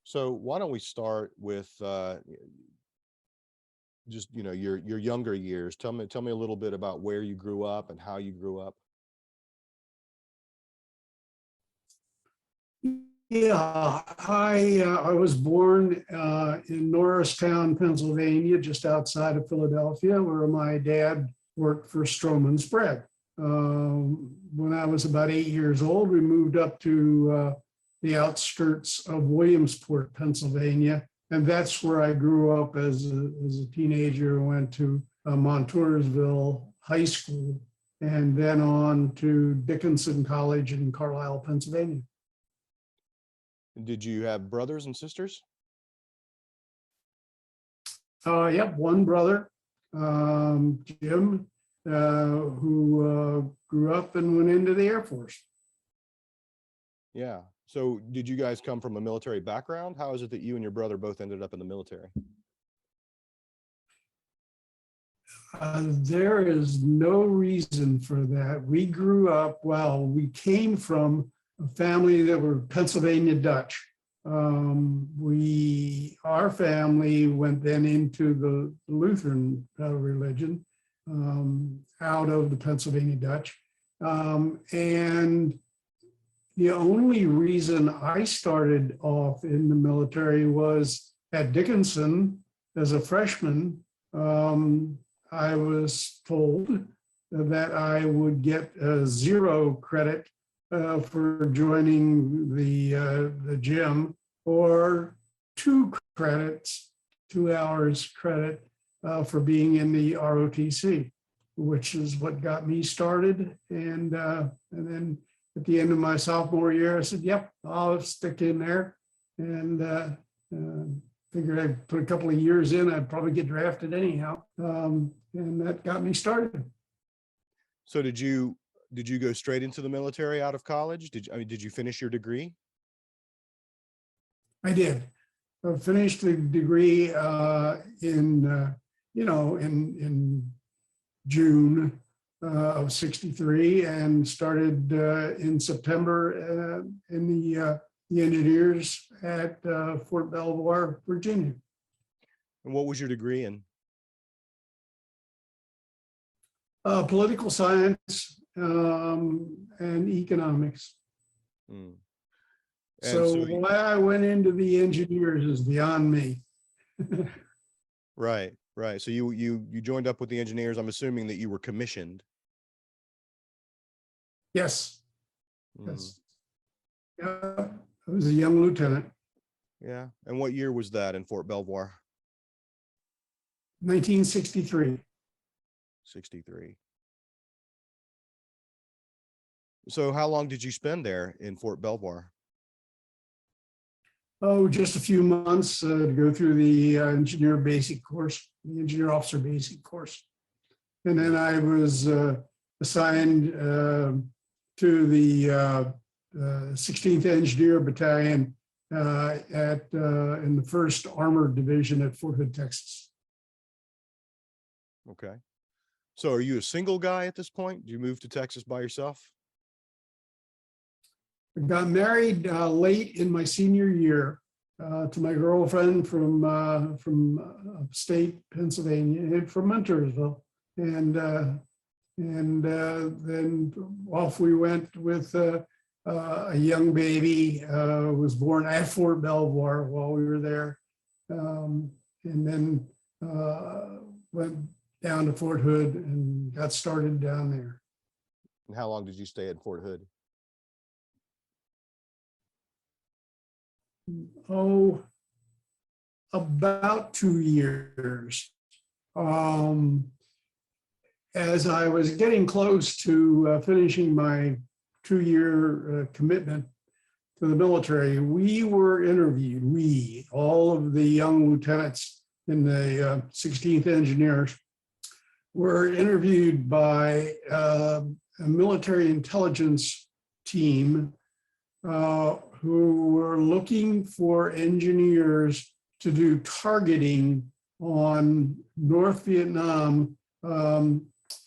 So why don't we start with just your younger years. Tell me a little bit about where you grew up and how you grew up. Yeah, I was born in Norristown, Pennsylvania, just outside of Philadelphia, where my dad worked for Stroman's Bread. When I was about 8 years old, we moved up to the outskirts of Williamsport, Pennsylvania, and that's where I grew up as a teenager. Went to Montoursville High School, and then on to Dickinson College in Carlisle, Pennsylvania. Did you have brothers and sisters? Yep, one brother, Jim, who grew up and went into the Air Force. Yeah. So did you guys come from a military background? How is it that you and your brother both ended up in the military? There is no reason for that. We grew up, well, we came from a family that were Pennsylvania Dutch. Our family went then into the Lutheran religion out of the Pennsylvania Dutch. And the only reason I started off in the military was at Dickinson as a freshman. I was told that I would get 0 credit for joining the gym, or 2 credits, 2 hours credit for being in the ROTC, which is what got me started. And then at the end of my sophomore year, I said, yep, I'll stick in there. And figured I'd put a couple of years in, I'd probably get drafted anyhow. And that got me started. So did you go straight into the military out of college? Did you finish your degree? I did. I finished the degree in June of '63, and started in September in the engineers at Fort Belvoir, Virginia. And what was your degree in? Political science and economics. Mm. So why I went into the engineers is beyond me. Right. So you joined up with the engineers. I'm assuming that you were commissioned. Yes. Mm. Yes. Yeah, I was a young lieutenant. Yeah. And what year was that in Fort Belvoir? 1963. 63. So how long did you spend there in Fort Belvoir? Oh, just a few months to go through the engineer basic course, the engineer officer basic course. And then I was assigned to the 16th Engineer Battalion in the 1st Armored Division at Fort Hood, Texas. Okay. So are you a single guy at this point? Do you move to Texas by yourself? I got married late in my senior year to my girlfriend from upstate Pennsylvania, and from Montoursville, and then off we went with a young baby. Was born at Fort Belvoir while we were there, and then went down to Fort Hood and got started down there. And how long did you stay at Fort Hood? Oh, about 2 years. As I was getting close to finishing my 2-year commitment to the military, we were interviewed, all of the young lieutenants in the 16th Engineers were interviewed by a military intelligence team who were looking for engineers to do targeting on North Vietnam from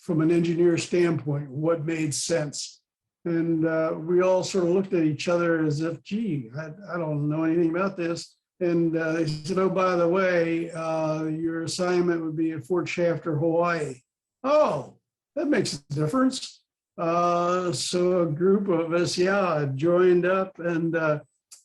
an engineer standpoint, what made sense. And we all sort of looked at each other as if, gee, I don't know anything about this. And they said, oh, by the way, your assignment would be at Fort Shafter, Hawaii. Oh, that makes a difference. So a group of us, yeah, joined up, and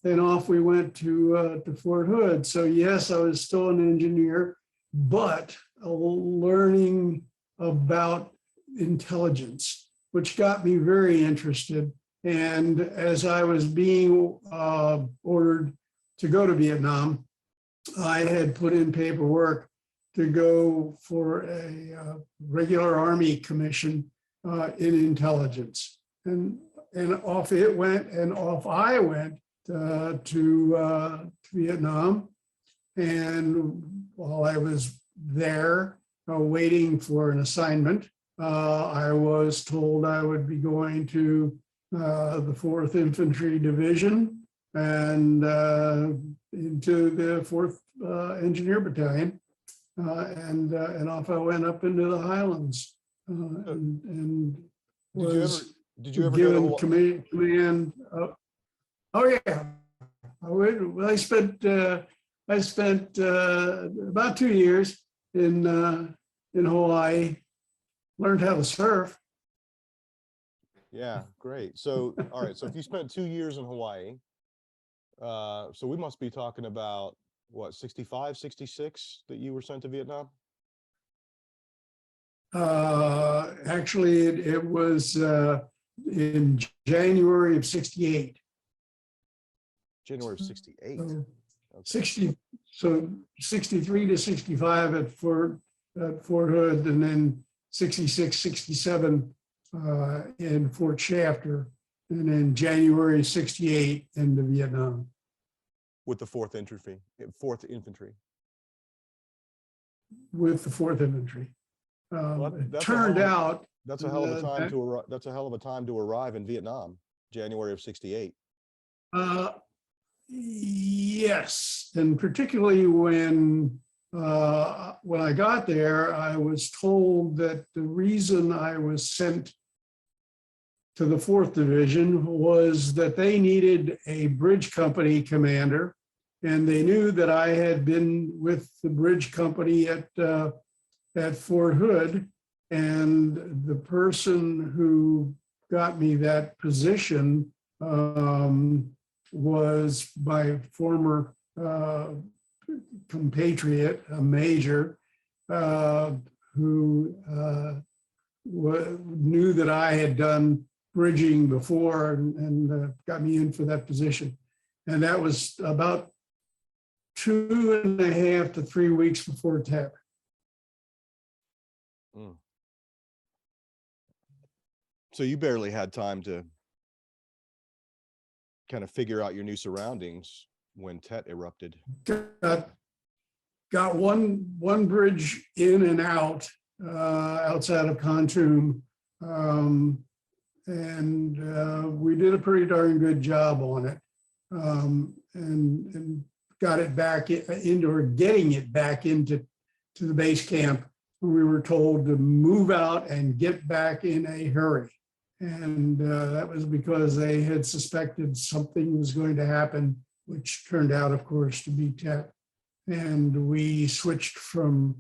then off we went to Fort Hood. So yes, I was still an engineer, but learning about intelligence, which got me very interested. And as I was being ordered to go to Vietnam, I had put in paperwork to go for a regular Army commission in intelligence. And off it went, and off I went to Vietnam. And while I was there waiting for an assignment, I was told I would be going to the 4th Infantry Division and into the 4th Engineer Battalion. And off I went up into the Highlands and was did you ever given go to command. Oh yeah, I spent about 2 years in Hawaii. Learned how to surf. Yeah, great. So, all right. So if you spent 2 years in Hawaii, so we must be talking about what, 65, 66 that you were sent to Vietnam? Actually, it was in January of 68. January of 68. So Okay. 63 to 65 at Fort Hood, and then 66, 67 in Fort Shafter, and then January 68 into Vietnam. With the 4th Infantry, 4th Infantry. With the 4th Infantry. Well, It turned out that's a hell of a time to arrive. That's a hell of a time to arrive in Vietnam, January of 68. Yes, and particularly when I got there, I was told that the reason I was sent to the 4th Division was that they needed a bridge company commander, and they knew that I had been with the bridge company at Fort Hood, and the person who got me that position was my former compatriot, a major, who knew that I had done bridging before and got me in for that position. And that was about 2.5 to 3 weeks before TEP. So you barely had time to kind of figure out your new surroundings when Tet erupted. Got one bridge in and out outside of Khartoum, and we did a pretty darn good job on it, and got it back into, or getting it back into the base camp. We were told to move out and get back in a hurry. And that was because they had suspected something was going to happen, which turned out, of course, to be TET. And we switched from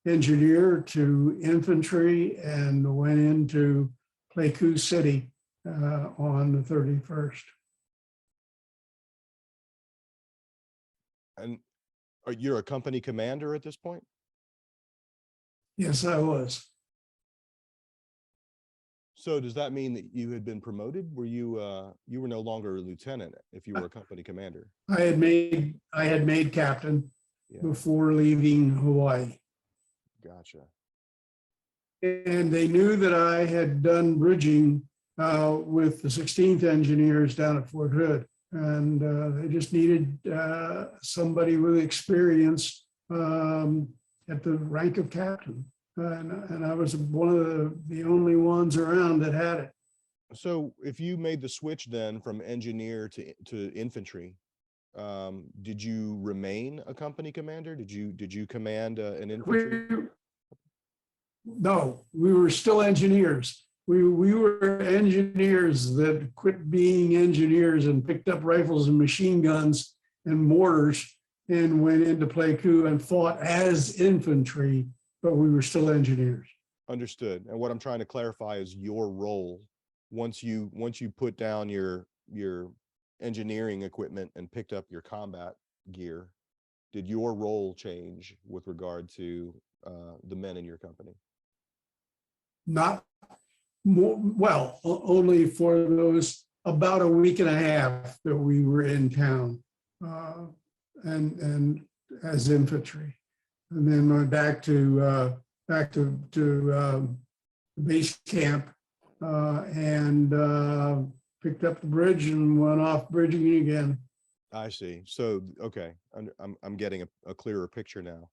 engineer to infantry and went into Pleiku City on the 31st. And you're a company commander at this point? Yes, I was. So does that mean that you had been promoted? Were you you were no longer a lieutenant if you were a company commander? I had made captain before leaving Hawaii. Gotcha. And they knew that I had done bridging with the 16th engineers down at Fort Hood. And they just needed somebody with experience at the rank of captain. And I was one of the only ones around that had it. So if you made the switch then from engineer to infantry, did you remain a company commander? Did you command an infantry? No, we were still engineers. We were engineers that quit being engineers and picked up rifles and machine guns and mortars and went into Pleiku and fought as infantry, but we were still engineers. Understood. And what I'm trying to clarify is your role. Once you put down your engineering equipment and picked up your combat gear, did your role change with regard to the men in your company? Not more, well, only for those about a week and a half that we were in town, and as infantry, and then went back to base camp, and picked up the bridge and went off bridging again. I see. So, okay, I'm getting a clearer picture now.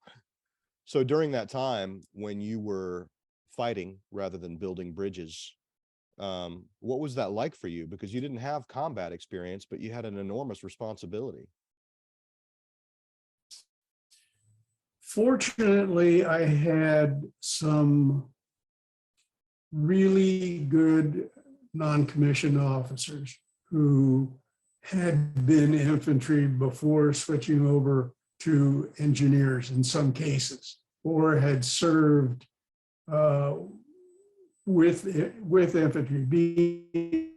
So during that time when you were fighting rather than building bridges, what was that like for you? Because you didn't have combat experience, but you had an enormous responsibility. Fortunately, I had some really good non-commissioned officers who had been infantry before switching over to engineers in some cases, or had served with infantry, being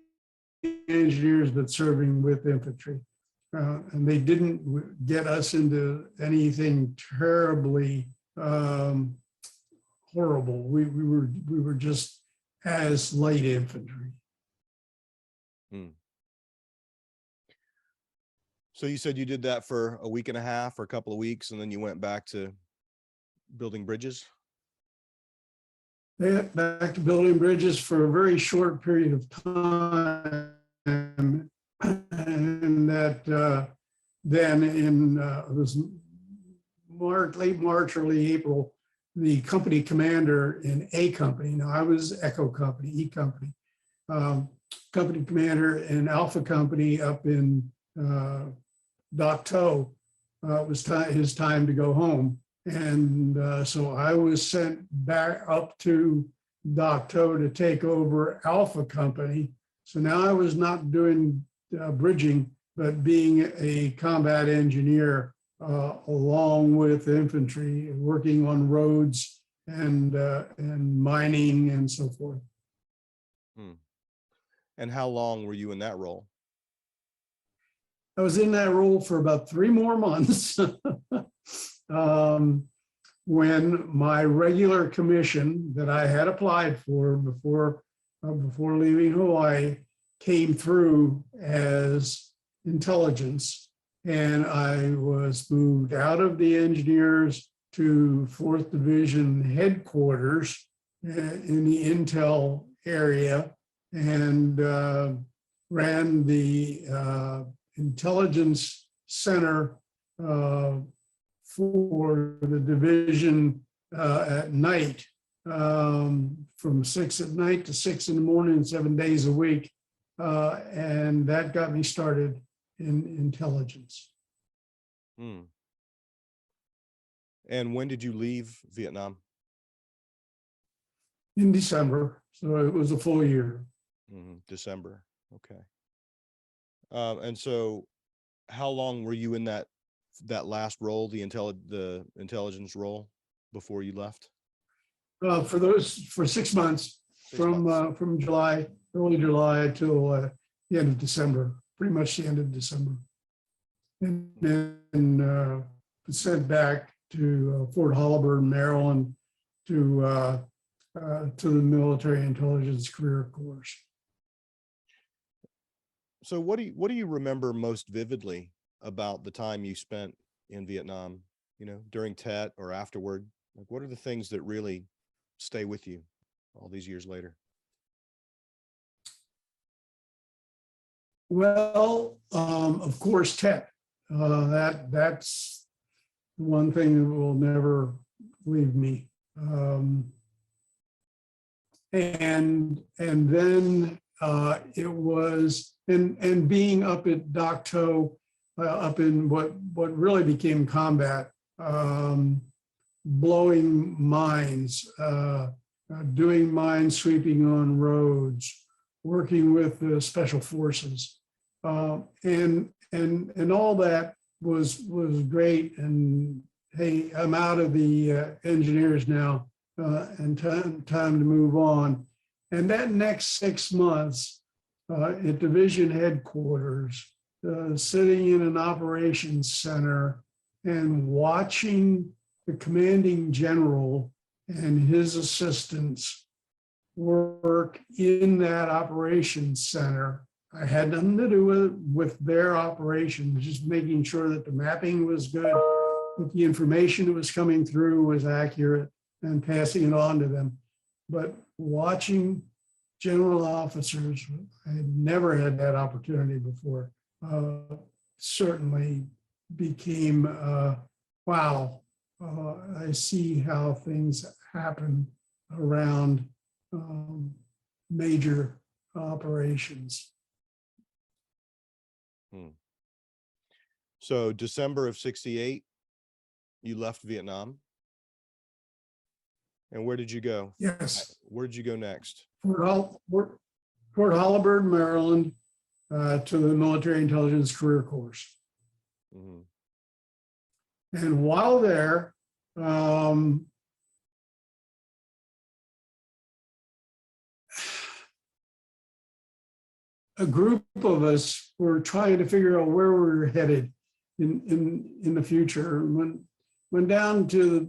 engineers, but serving with infantry. And they didn't get us into anything terribly horrible. We were just as light infantry. So you said you did that for a week and a half or a couple of weeks, and then you went back to building bridges? Yeah, back to building bridges for a very short period of time. And that then in it was late March, early April, the company commander in A company, now I was Echo company, E company, company commander in Alpha company up in Dak To, it was his time to go home. And so I was sent back up to Dak To to take over Alpha company. So now I was not doing bridging, but being a combat engineer along with infantry, working on roads and mining and so forth. And how long were you in that role? I was in that role for about 3 more months. When my regular commission that I had applied for before leaving Hawaii came through as intelligence, and I was moved out of the engineers to 4th Division headquarters in the Intel area, and ran the intelligence center for the division at night, from 6 at night to 6 in the morning, 7 days a week. And that got me started in intelligence. And when did you leave Vietnam? In December, so it was a full year. December, okay. And so how long were you in that last role, the intelligence role, before you left? For 6 months, from July, early July till the end of December, pretty much the end of December. And then sent back to Fort Holabird, Maryland, to the Military Intelligence Career Course. So what do you remember most vividly about the time you spent in Vietnam, during Tet or afterward? Like, what are the things that really stay with you all these years later? Well, of course, Tet. That's one thing that will never leave me. And then it was, and being up at Dak To, up in what really became combat, blowing mines, doing mine sweeping on roads, working with the special forces, and all that was great. And hey, I'm out of the engineers now, and time to move on. And that next 6 months at division headquarters, sitting in an operations center and watching the commanding general and his assistants work in that operations center. I had nothing to do with their operations, just making sure that the mapping was good, that the information that was coming through was accurate, and passing it on to them. But watching general officers, I had never had that opportunity before, certainly became, wow, I see how things happen around major operations. So December of 68, you left Vietnam. And where did you go? Yes. Where did you go next? Fort Holabird, Maryland, to the Military Intelligence Career Course. Mm-hmm. And while there, a group of us were trying to figure out where we were headed in the future. Went down to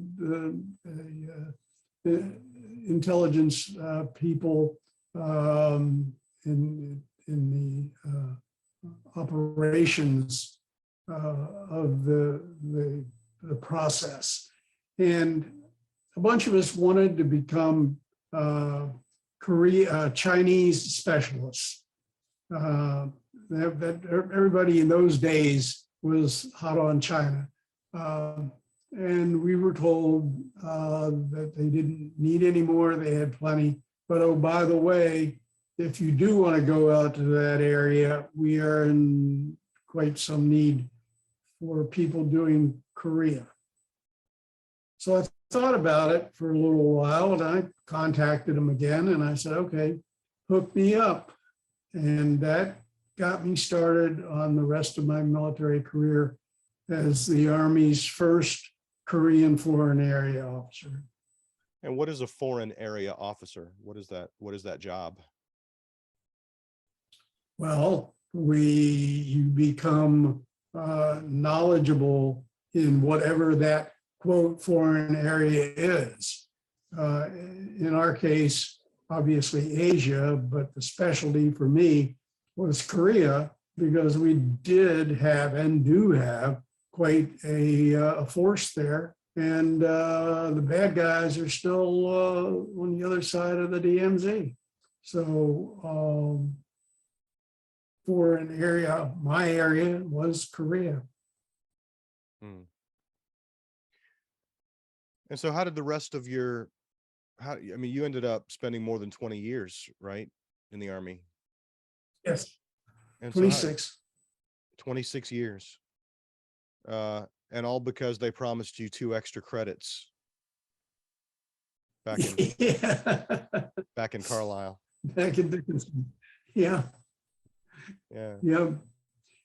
the intelligence people in the operations of the process, and a bunch of us wanted to become Chinese specialists. That everybody in those days was hot on China. And we were told that they didn't need any more, they had plenty. But oh, by the way, if you do want to go out to that area, we are in quite some need for people doing Korea. So I thought about it for a little while, and I contacted them again, and I said, okay, hook me up. And that got me started on the rest of my military career as the Army's first Korean Foreign Area Officer. And what is a foreign area officer? What is that? What is that job? Well, you become knowledgeable in whatever that quote foreign area is. In our case, obviously Asia, but the specialty for me was Korea, because we did have and do have quite a force there. And the bad guys are still on the other side of the DMZ. So for an area, my area was Korea. And so how did the rest of your, I mean, you ended up spending more than 20 years, right, in the Army? Yes, And 26. 26 years. And all because they promised you 2 extra credits back in back in Carlisle. Back in Dickinson. Yeah. Yeah. Yeah.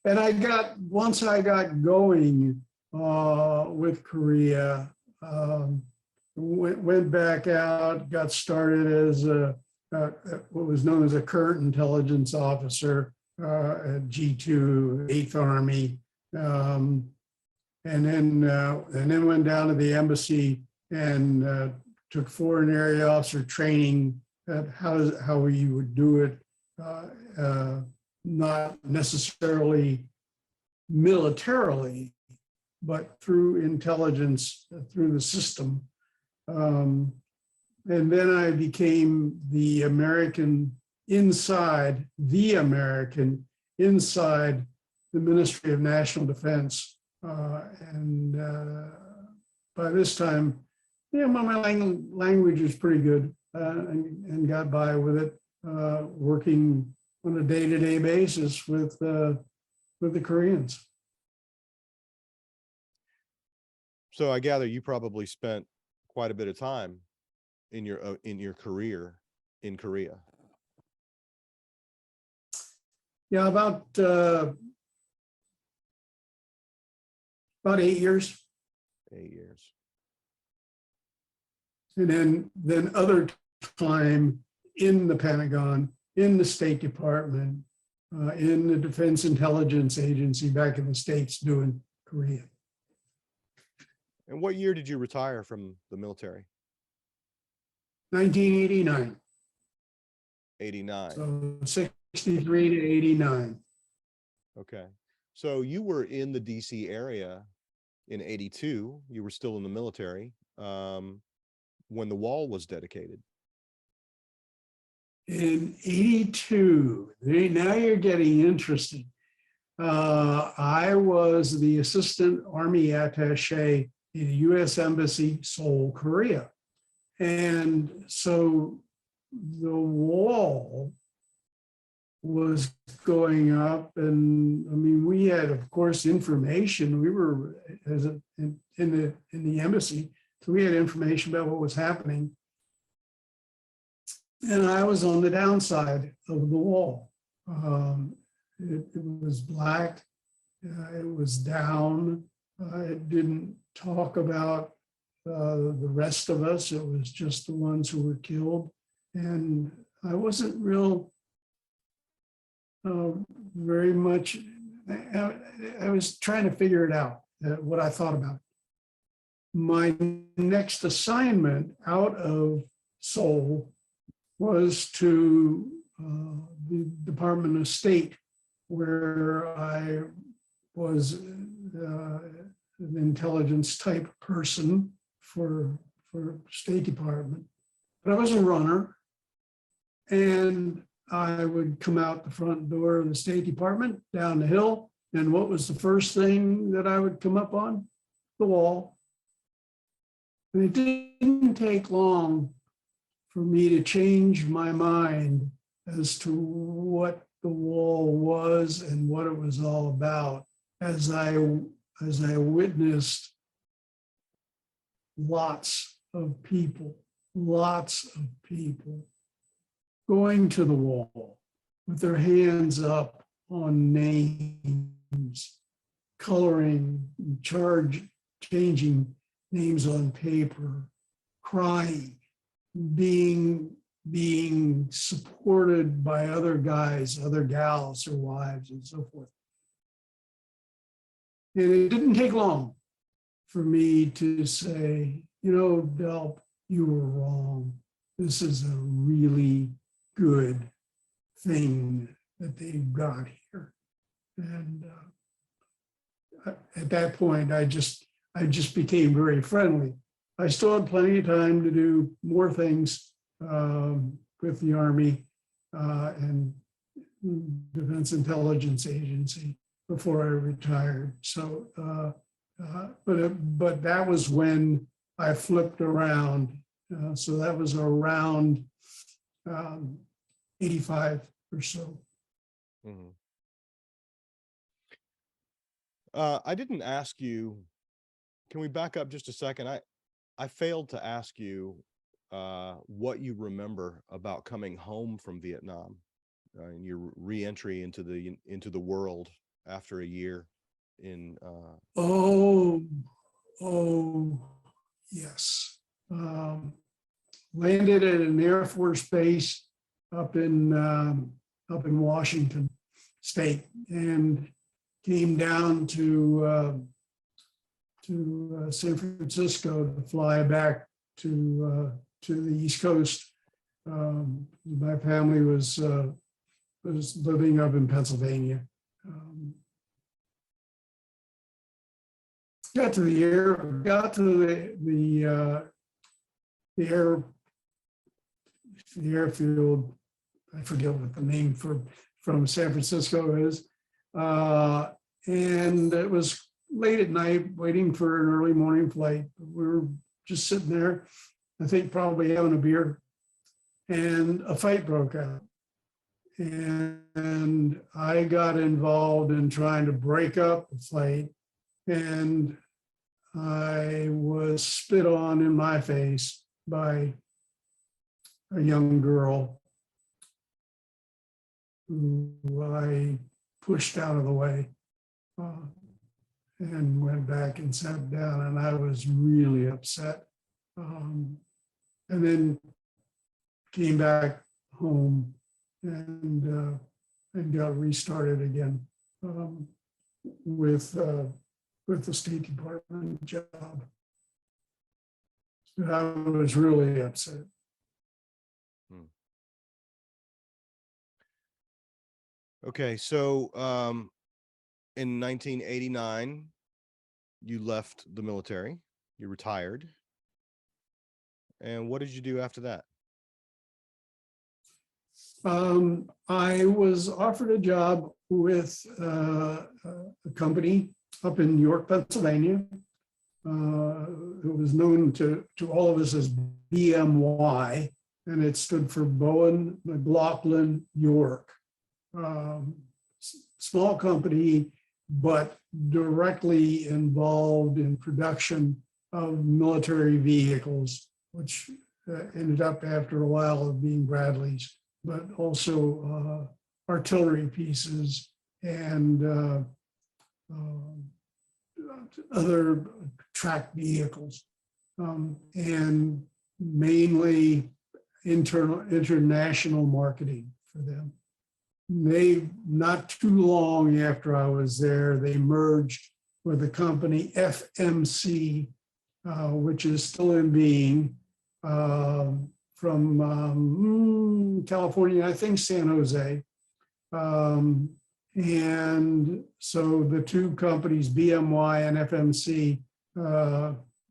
And once I got going with Korea, went back out, got started as what was known as a current intelligence officer at G2, 8th Army. And then went down to the embassy and took foreign area officer training at how you would do it, not necessarily militarily, but through intelligence, through the system. And then I became the American inside the Ministry of National Defense. And by this time, my language was pretty good, and got by with it, working on a day-to-day basis with the Koreans. So I gather you probably spent quite a bit of time in your career in Korea. Yeah, about about 8 years. 8 years. And then other time in the Pentagon, in the State Department, in the Defense Intelligence Agency back in the States doing Korea. And what year did you retire from the military? 1989. 89. So 63 to 89. Okay. So you were in the DC area in 82. You were still in the military when the wall was dedicated. In 82, now you're getting interesting. I was the assistant army attaché in the U.S. Embassy, Seoul, Korea. And so the wall was going up, and I mean, we had, of course, information. We were in the embassy, so we had information about what was happening. And I was on the downside of the wall. It was black. It was down. It didn't talk about the rest of us. It was just the ones who were killed. And I wasn't very much, I was trying to figure it out, what I thought about it. My next assignment out of Seoul was to the Department of State, where I was an intelligence type person for State Department. But I was a runner, and I would come out the front door of the State Department, down the hill, and what was the first thing that I would come up on? The wall. And it didn't take long for me to change my mind as to what the wall was and what it was all about, as I witnessed lots of people going to the wall with their hands up on names, coloring, changing names on paper, crying, being supported by other guys, other gals or wives and so forth. And it didn't take long for me to say, you know, Delp, you were wrong. This is a really good thing that they've got here. And at that point, I just became very friendly. I still had plenty of time to do more things with the Army and Defense Intelligence Agency before I retired. So, but that was when I flipped around. So that was around 85 or so. Mm-hmm. I didn't ask you, can we back up just a second? I failed to ask you what you remember about coming home from Vietnam and your re-entry into the world after a year in yes. Landed at an Air Force base up in Washington State and came down to San Francisco to fly back to the East Coast. My family was living up in Pennsylvania. Got to the airfield. I forget what the name from San Francisco is. And it was late at night waiting for an early morning flight. We were just sitting there, I think probably having a beer, and a fight broke out. And I got involved in trying to break up the fight, and I was spit on in my face by a young girl who I pushed out of the way. and went back and sat down, and I was really upset. And then came back home and got restarted again with the State Department job. I was really upset. Okay, so in 1989, you left the military, you retired. And what did you do after that? I was offered a job with a company up in York, Pennsylvania. It was known to all of us as BMY, and it stood for Bowen McLaughlin York. Small company, but directly involved in production of military vehicles, which ended up after a while of being Bradleys, but also artillery pieces and other tracked vehicles, and mainly international marketing for them. Not too long after I was there, they merged with the company FMC, which is still in being, from California, I think San Jose. And so the two companies, BMY and FMC,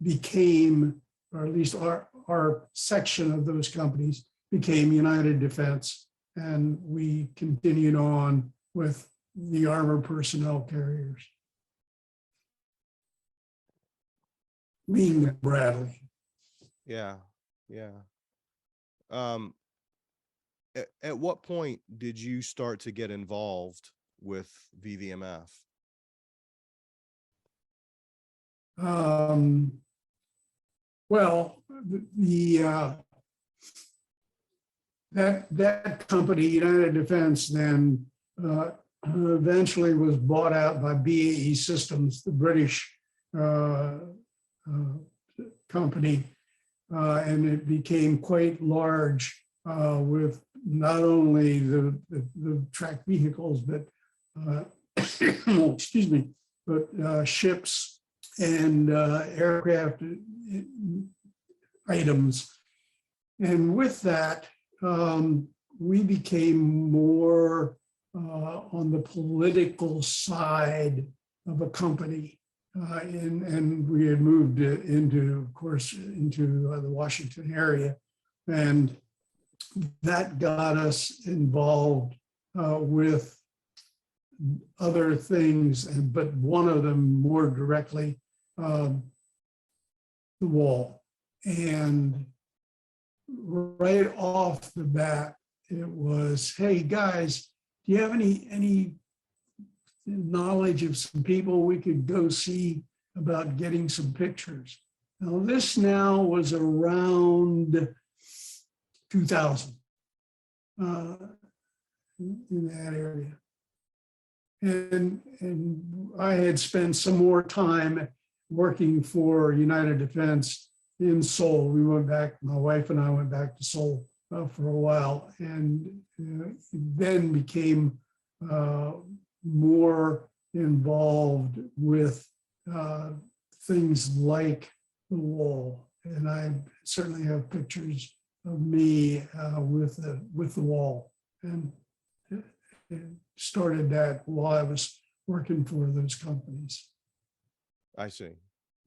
became, or at least our section of those companies became United Defense. And we continued on with the armored personnel carriers, being Bradley. Yeah. At what point did you start to get involved with VVMF? Well, that company, United Defense, then eventually was bought out by BAE Systems, the British company, and it became quite large with not only the tracked vehicles, but excuse me, but ships and aircraft items. And with that, we became more on the political side of a company. And we had moved into, of course, into the Washington area. And that got us involved with other things, but one of them more directly, the wall. And right off the bat, it was, hey guys, do you have any knowledge of some people we could go see about getting some pictures? Now this now was around 2000 in that area. And I had spent some more time working for United Defense in Seoul. We went back, my wife and I went back to Seoul for a while, and then became more involved with things like the wall. And I certainly have pictures of me with the wall, and started that while I was working for those companies. I see.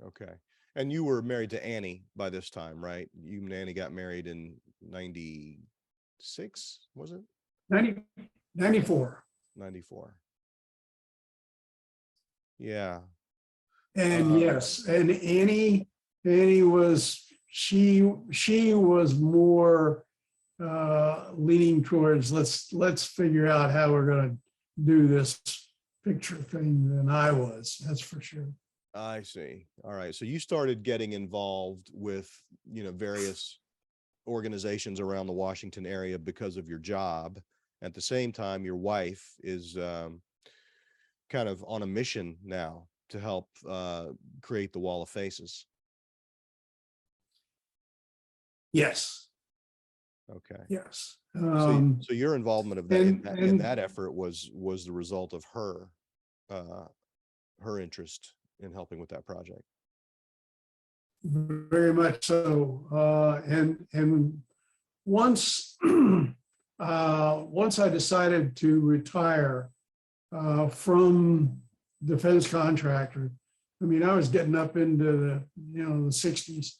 Okay. And you were married to Annie by this time, right? You and Annie got married in 96, was it? 94. 94. Yeah. And yes, and Annie was, she was more leaning towards let's figure out how we're going to do this picture thing than I was, that's for sure. I see. All right. So you started getting involved with, various organizations around the Washington area because of your job. At the same time, your wife is kind of on a mission now to help create the Wall of Faces. Yes, Okay. yes. So your involvement of that in and that effort was the result of her interest in helping with that project. very much so. And once once I decided to retire from defense contractor, I mean, I was getting up into the the 60s.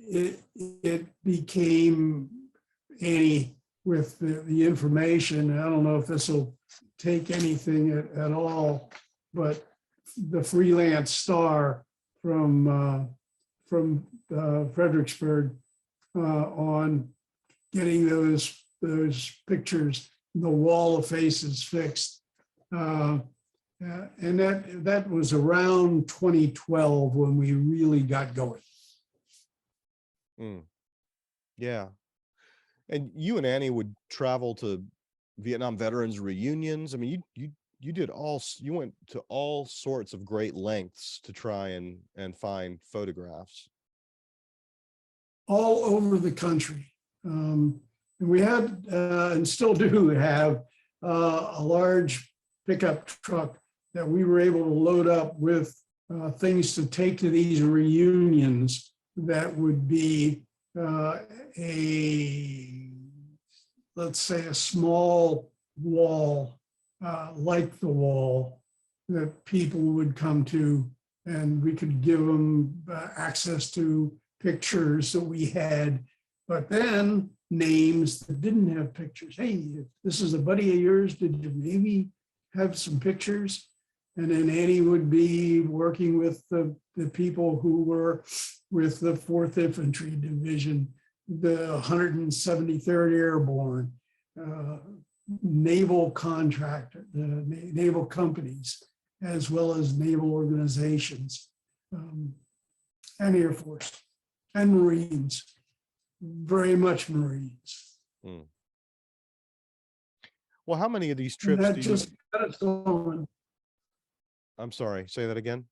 It became Annie with the information. I don't know if this will take anything at all, but the freelance star from Fredericksburg on getting those pictures, the Wall of Faces fixed. And that was around 2012 when we really got going. Yeah. And you and Annie would travel to Vietnam veterans reunions. I mean, you went to all sorts of great lengths to try and find photographs All over the country. And we had, and still do have, a large pickup truck that we were able to load up with things to take to these reunions that would be let's say a small wall, like the wall that people would come to, and we could give them access to pictures that we had, but then names that didn't have pictures. Hey, this is a buddy of yours. Did you maybe have some pictures? And then Annie would be working with the people who were with the 4th Infantry Division, the 173rd Airborne, naval contractor, the naval companies, as well as naval organizations, and Air Force and Marines, very much Marines. Well, how many of these And trips that do you, just got us going. I'm sorry, say that again?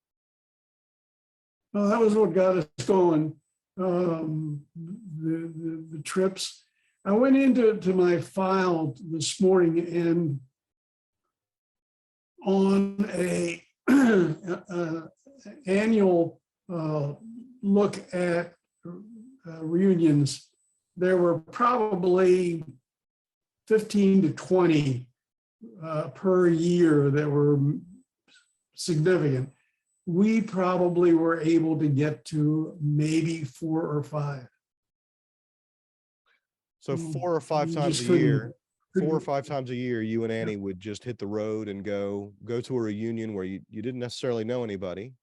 Well, that was what got us going. The trips. I went into my file this morning, and on a annual look at reunions, there were probably 15 to 20 per year that were significant. We probably were able to get to maybe 4 or 5. So 4 or 5 You times just a year, couldn't- 4 or 5 times a year, you and Annie would just hit the road and go to a reunion where you didn't necessarily know anybody,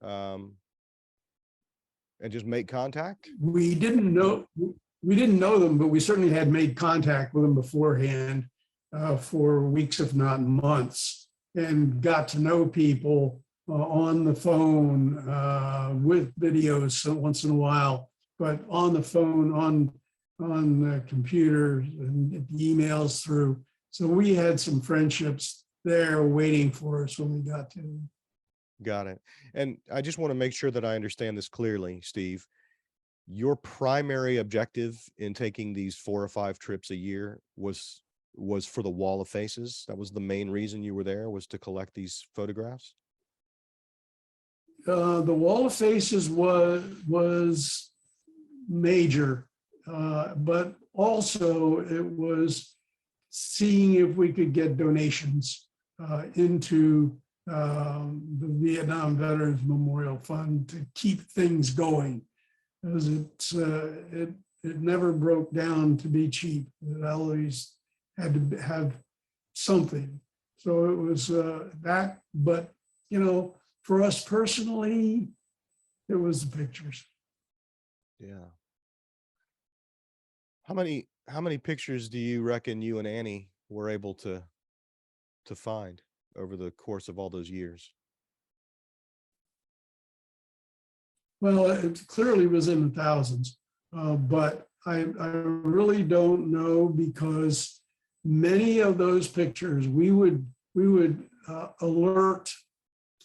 and just make contact. We didn't know them, but we certainly had made contact with them beforehand for weeks, if not months, and got to know people on the phone with videos once in a while, but on the phone, on the computer, and emails through. So we had some friendships there waiting for us when we got to them. Got it. And I just want to make sure that I understand this clearly, Steve. Your primary objective in taking these 4 or 5 trips a year was for the Wall of Faces. That was the main reason you were there, was to collect these photographs? The Wall of Faces was major, but also it was seeing if we could get donations into the Vietnam Veterans Memorial Fund to keep things going, because it never broke down to be cheap. It always had to have something. So it was that, but for us personally, it was the pictures. Yeah. How many pictures do you reckon you and Annie were able to find over the course of all those years? Well, it clearly was in the thousands, but I really don't know, because many of those pictures we would alert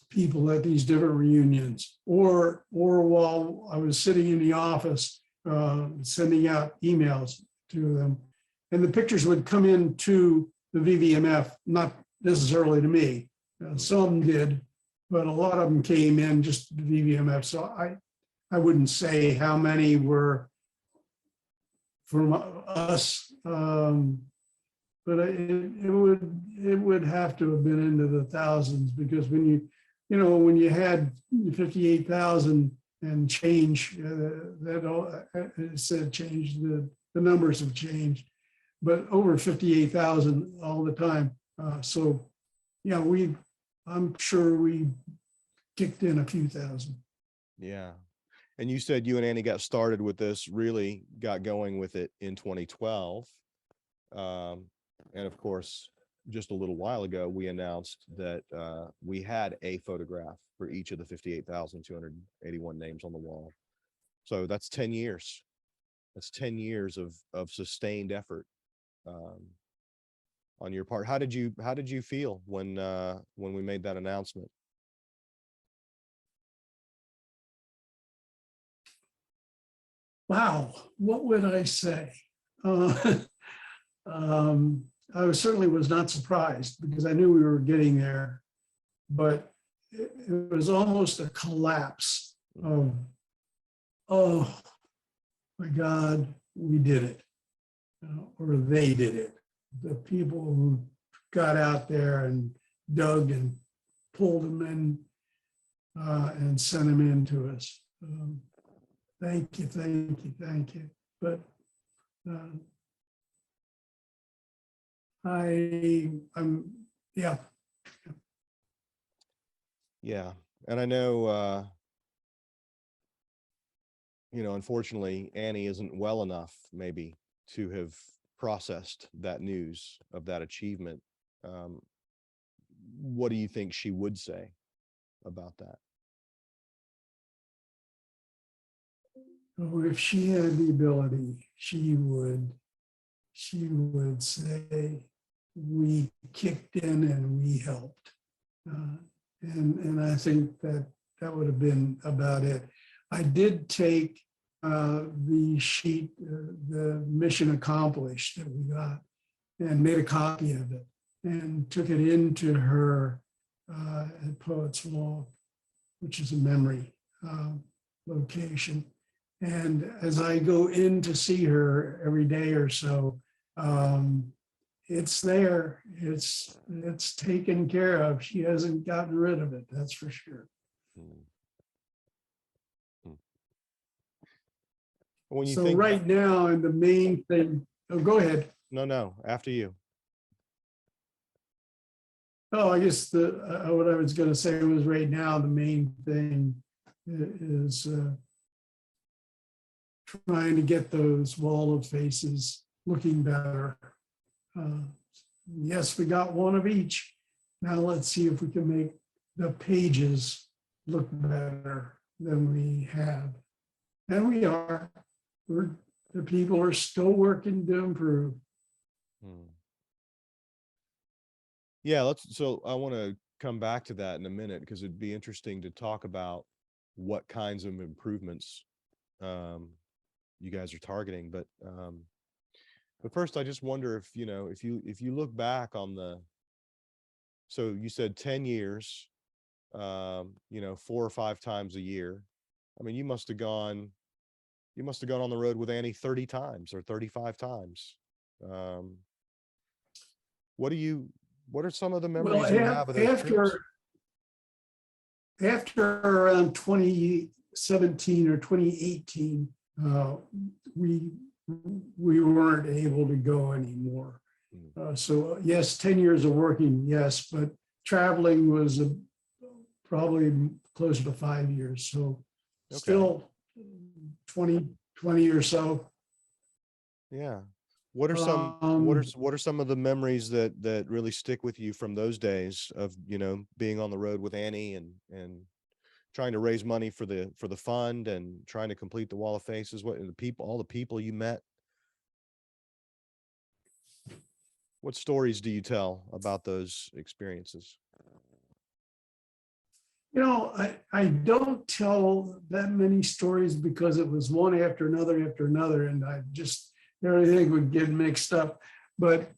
people at these different reunions, or while I was sitting in the office, sending out emails to them. And the pictures would come into the VVMF, not necessarily to me. Some did, but a lot of them came in just to the VVMF. So I wouldn't say how many were from us, but it would have to have been into the thousands, because when you had 58,000 and change, that all it said change, the numbers have changed, but over 58,000 all the time. So yeah, I'm sure we kicked in a few thousand. Yeah. And you said you and Annie got started with this, really got going with it in 2012. And of course, just a little while ago, we announced that we had a photograph for each of the 58,281 names on the wall. So that's 10 years. That's 10 years of sustained effort on your part. How did you feel when we made that announcement? Wow, what would I say? I certainly was not surprised, because I knew we were getting there, but it was almost a collapse of, oh my God, we did it, or they did it. The people who got out there and dug and pulled them in and sent them in to us. Thank you, thank you, thank you. But I'm, yeah. Yeah. And I know, unfortunately, Annie isn't well enough maybe to have processed that news of that achievement. What do you think she would say about that? Oh, if she had the ability, she would say, we kicked in and we helped. And I think that would have been about it. I did take the sheet, the mission accomplished that we got, and made a copy of it and took it into her at Poets Walk, which is a memory location. And as I go in to see her every day or so, it's there. It's taken care of. She hasn't gotten rid of it. That's for sure. When you So think right now, and the main thing. Oh, go ahead. no, after you. Oh, I guess what I was going to say was right now the main thing is trying to get those wall of faces looking better. Yes, we got one of each. Now let's see if we can make the pages look better than we have. And we are. The people are still working to improve. Yeah, so I want to come back to that in a minute, because it'd be interesting to talk about what kinds of improvements you guys are targeting. But first, I just wonder if you look back on so you said 10 years, 4 or 5 times a year. I mean, you must have gone on the road with Annie 30 times or 35 times. What are some of the memories you have of those trips? After around 2017 or 2018, we weren't able to go anymore. So yes, 10 years of working, yes, but traveling was probably closer to 5 years. So Okay. Still 20 or so. Yeah. What are some of the memories that really stick with you from those days of, being on the road with Annie and trying to raise money for the fund and trying to complete the wall of faces? All the people you met? What stories do you tell about those experiences? I don't tell that many stories because it was one after another, and I just, everything would get mixed up. But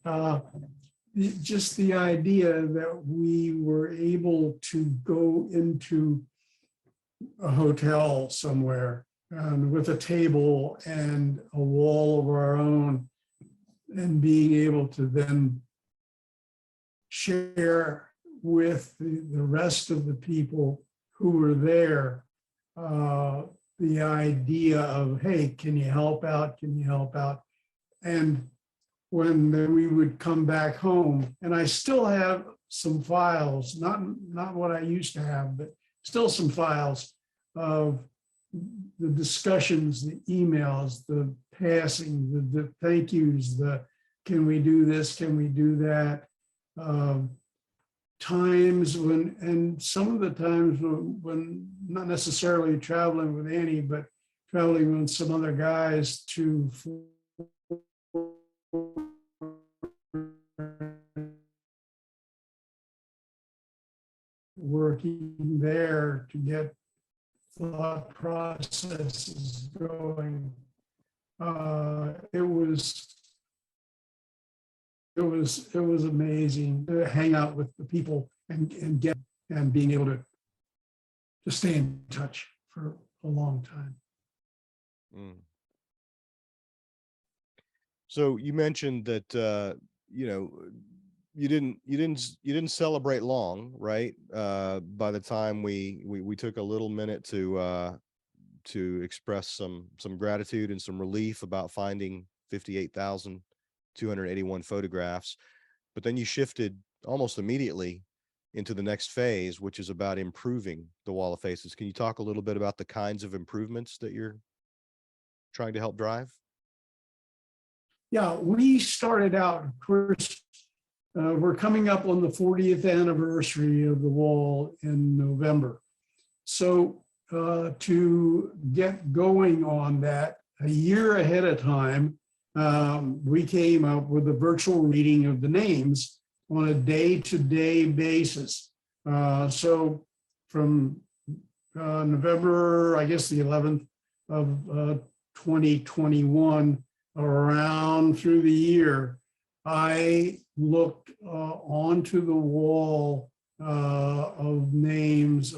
just the idea that we were able to go into a hotel somewhere with a table and a wall of our own, and being able to then share with the rest of the people who were there, the idea of, hey, can you help out? Can you help out? And when we would come back home, and I still have some files, not what I used to have, but still some files of the discussions, the emails, the passing, the thank yous, the can we do this, can we do that? Times when, and some of the times when not necessarily traveling with Annie, but traveling with some other guys to working there to get thought processes going. It was amazing to hang out with the people and get and being able to stay in touch for a long time. Mm. So you mentioned that you didn't celebrate long, right? By the time we took a little minute to express some gratitude and some relief about finding 58,281 photographs, but then you shifted almost immediately into the next phase, which is about improving the wall of faces. Can you talk a little bit about the kinds of improvements that you're trying to help drive? Yeah, we started out, of course, we're coming up on the 40th anniversary of the wall in November. So to get going on that a year ahead of time, we came up with a virtual reading of the names on a day-to-day basis. So from November, I guess the 11th of 2021, around through the year, I looked onto the wall of names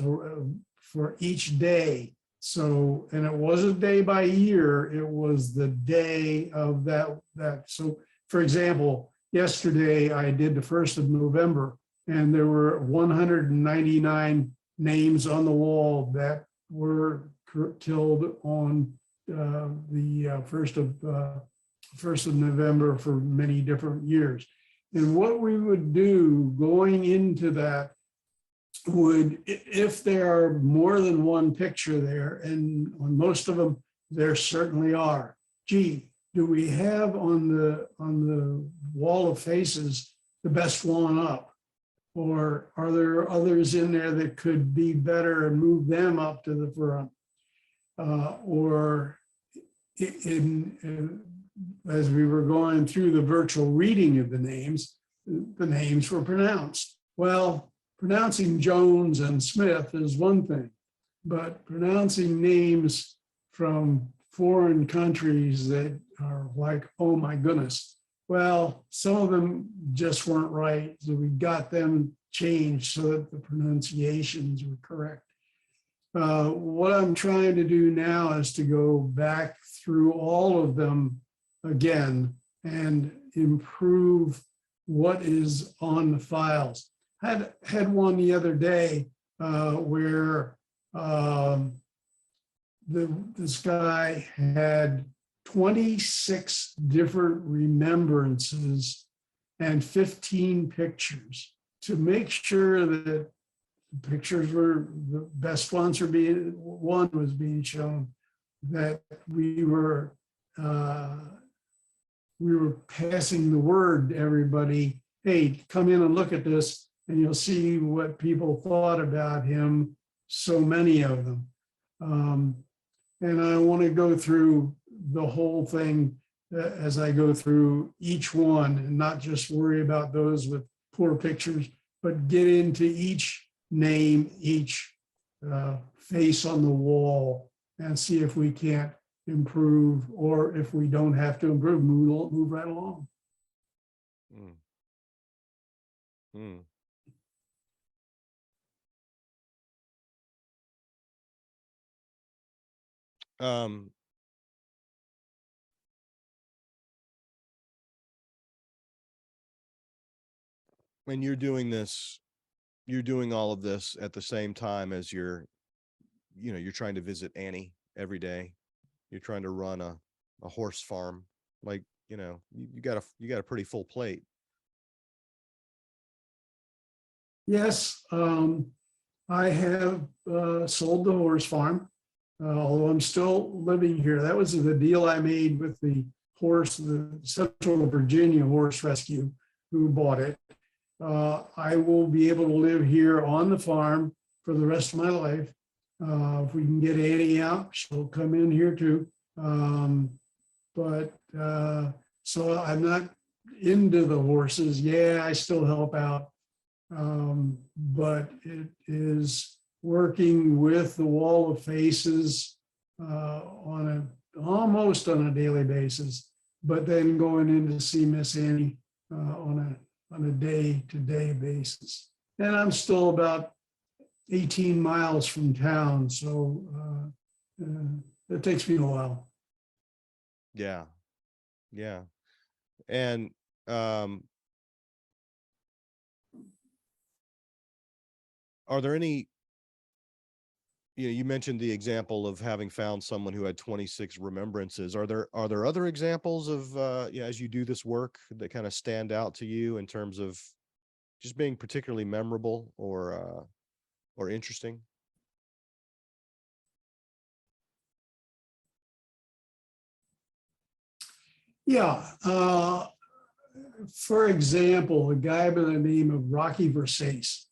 for each day. So, and it wasn't day by year, it was the day of that. So for example, yesterday I did the 1st of November, and there were 199 names on the wall that were killed on the 1st of November for many different years. And what we would do going into that would, if there are more than one picture there, and on most of them, there certainly are. Gee, do we have on the wall of faces the best one up? Or are there others in there that could be better and move them up to the front? Or as we were going through the virtual reading of the names were pronounced. Well, pronouncing Jones and Smith is one thing, but pronouncing names from foreign countries that are like, oh my goodness. Well, some of them just weren't right. So we got them changed so that the pronunciations were correct. What I'm trying to do now is to go back through all of them again and improve what is on the files. I had one the other day where this guy had 26 different remembrances and 15 pictures to make sure that the pictures were the best ones were one was being shown, that we were passing the word to everybody, hey, come in and look at this and you'll see what people thought about him, so many of them. And I want to go through the whole thing as I go through each one and not just worry about those with poor pictures, but get into each name, each face on the wall and see if we can't improve, or if we don't have to improve, move right along. Mm. Mm. Um, when you're doing this, you're doing all of this at the same time as you're trying to visit Annie every day. You're trying to run a horse farm. Like, you got a pretty full plate. Yes, I have sold the horse farm, although I'm still living here. That was the deal I made with the Central Virginia Horse Rescue, who bought it. I will be able to live here on the farm for the rest of my life. If we can get Annie out, she'll come in here too. So I'm not into the horses. Yeah, I still help out. But it is working with the Wall of Faces almost on a daily basis, but then going in to see Miss Annie on a day-to-day basis. And I'm still about 18 miles from town, so it takes me a while. Yeah. Yeah. And are there any, you mentioned the example of having found someone who had 26 remembrances. Are there other examples of as you do this work that kind of stand out to you in terms of just being particularly memorable or interesting? Yeah. For example, a guy by the name of Rocky Versace.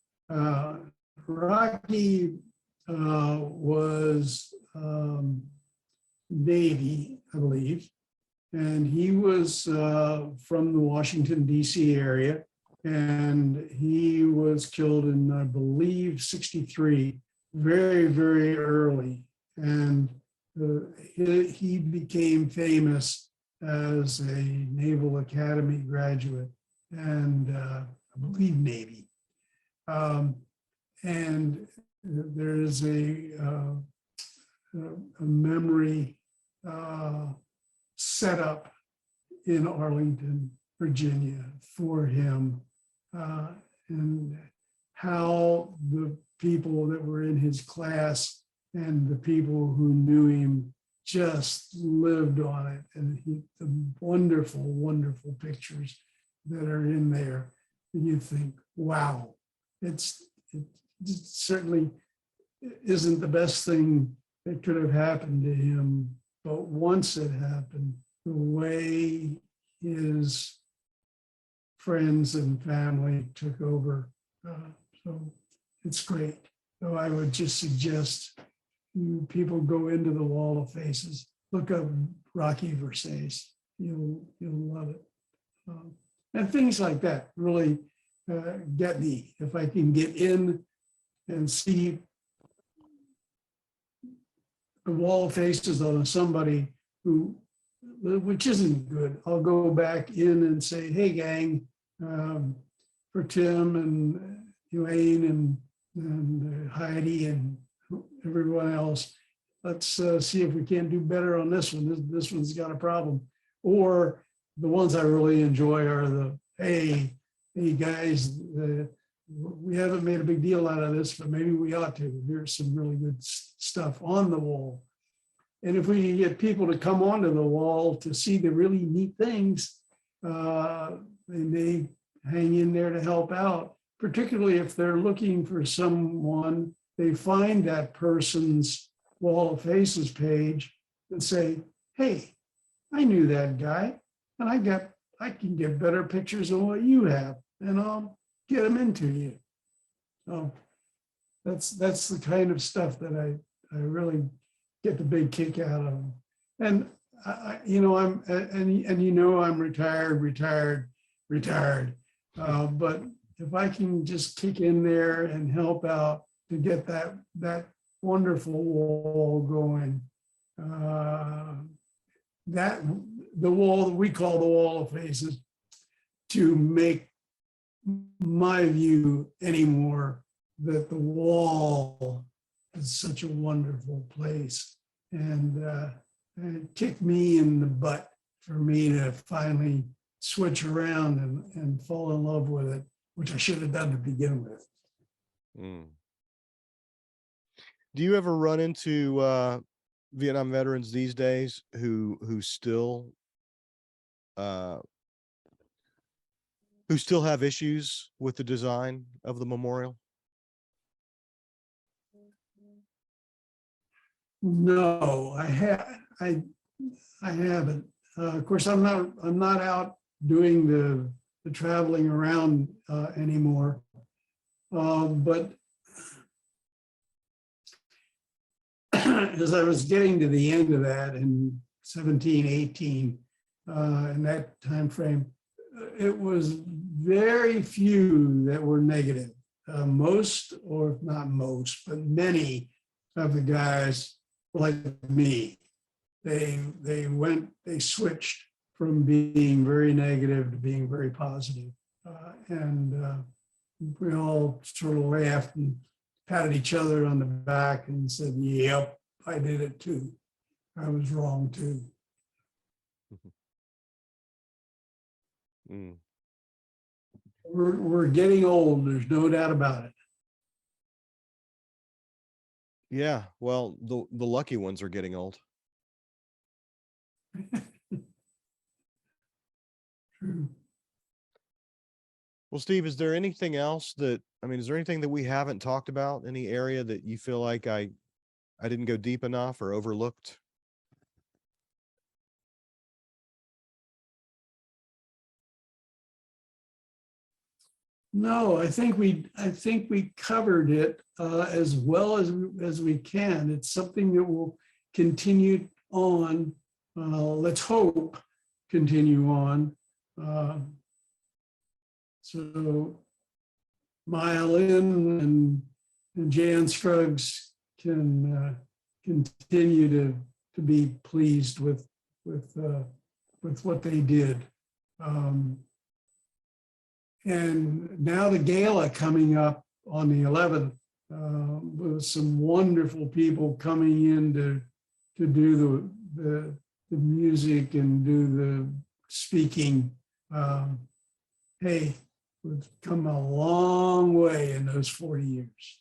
Rocky was Navy, I believe, and he was from the Washington, D.C. area, and he was killed in, I believe, 63, very, very early. And he became famous as a Naval Academy graduate, and I believe Navy. And there is a memory set up in Arlington, Virginia for him, and how the people that were in his class and the people who knew him just lived on it. And the wonderful, wonderful pictures that are in there. And you think, wow, it certainly isn't the best thing that could have happened to him. But once it happened, the way his friends and family took over. So it's great. So I would just suggest people go into the Wall of Faces, look up Rocky Versace. You'll love it. And things like that really get me. If I can get in and see the Wall of Faces on somebody which isn't good, I'll go back in and say, hey gang, for Tim and Elaine and Heidi and everyone else, let's see if we can't do better on this one. This one's got a problem. Or the ones I really enjoy are the, hey guys, we haven't made a big deal out of this, but maybe we ought to. Here's some really good stuff on the wall. And if we can get people to come onto the wall to see the really neat things, they may hang in there to help out, particularly if they're looking for someone. They find that person's Wall of Faces page and say, hey, I knew that guy, and I can get better pictures than what you have, and I'll get them into you. So that's the kind of stuff that I really get the big kick out of. And I'm retired. But if I can just kick in there and help out to get that wonderful wall going. That the wall that we call the wall of faces, to make my view anymore that the wall is such a wonderful place. And it kicked me in the butt for me to finally switch around and fall in love with it, which I should have done to begin with. Mm. Do you ever run into Vietnam veterans these days who still have issues with the design of the memorial? No, I haven't. Of course, I'm not out doing the traveling around anymore. But as I was getting to the end of that in 17, 18, in that time frame, it was very few that were negative. Most, or not most, but many of the guys like me, they switched from being very negative to being very positive. And we all sort of laughed and patted each other on the back and said, yep, I did it too. I was wrong too. Mm. We're getting old, there's no doubt about it. Yeah, well, the lucky ones are getting old. True. Well, Steve, is there anything else that, I mean, is there anything that we haven't talked about? Any area that you feel like I didn't go deep enough or overlooked? No, I think we covered it as well as we can. It's something that will continue on. Let's hope continue on. So Maya Lynn and Jan Scruggs can continue to be pleased with what they did. And now the gala coming up on the 11th, with some wonderful people coming in to do the music and do the speaking. Hey, we've come a long way in those 40 years.